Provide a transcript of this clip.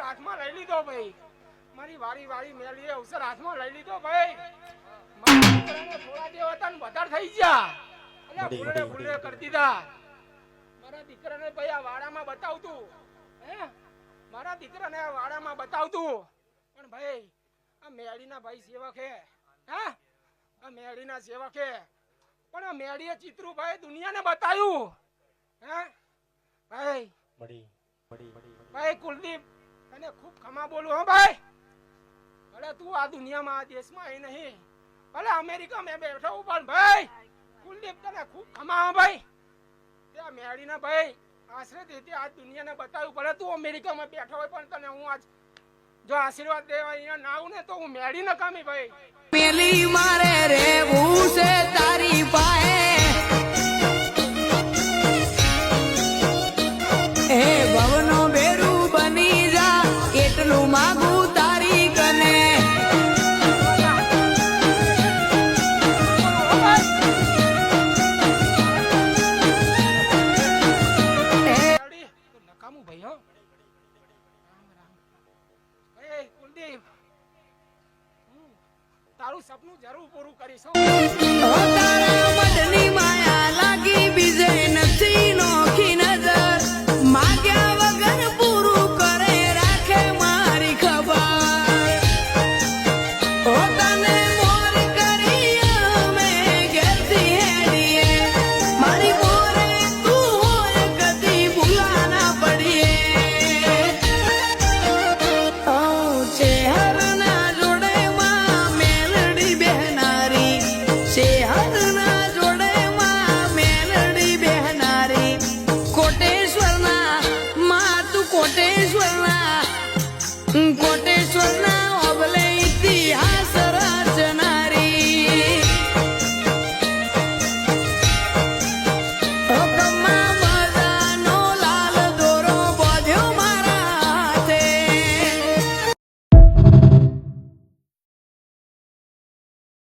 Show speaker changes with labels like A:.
A: હાથમાં લઈ લીધો ભાઈ, મારી વારી વારી મેલી અવસર હાથમાં લઈ લીધો ભાઈ. મારા દીકરાને થોડા દેવ હતા ને વધારે થઈ ગયા, એટલે ભૂલે ભૂલે કરી દીધા. મારા દીકરાને ભાઈ આ વાડામાં બતાવતું, હે મારા દીકરાને આ વાડામાં બતાવતું, પણ ભાઈ આ મેળીના ભાઈ સેવક હે, હા આ મેળીના સેવક હે, પણ આ મેળીએ ચિત્રુભાઈ દુનિયાને બતાવ્યું. હે ભાઈ ભાઈ કુલદીપ તને ખૂબ ખમા બોલું હો ભાઈ. ભલે તું આ દુનિયામાં આ દેશમાં અહીં નહીં, ભલે અમેરિકા મેં બેઠો હું, પણ ભાઈ કુલદીપ તને ખૂબ ખમા હો ભાઈ. ત્યાં મેળીના ભાઈ આશરે દેતી આ દુનિયાને બતાવ્યું. ભલે તું અમેરિકામાં બેઠો હોય, પણ તને હું આજ જો આશીર્વાદ દેવા અહીંયા ના આવું ને તો હું મેળી ન કામી ભાઈ.
B: પેલી મારે રેવું છે તારી પાએ, એ ભવનો બેરું બની જા એટલું માગું તારી કને.
A: નકામું ભાઈ હો. કુલદીપ તારું સપનું જરૂર પૂરું કરીશ.
B: તારા મનની માયા લાગી બીજે નથી નોખી નજર, માગ્યા વગર પૂરું કરે રાખે મારી ખબર. ઓ તને મોર કરી અમે ઘેરથી હેડીએ, મારી મોરે તું હોય કદી ભૂલા ના પડીએ. ઓ ચેહરના જોડે માં મેલડી બેહનારી, ચેહરના જોડે માં મેલડી બેહનારી, કોટેશ્વરના માં તું કોટેશ્વરના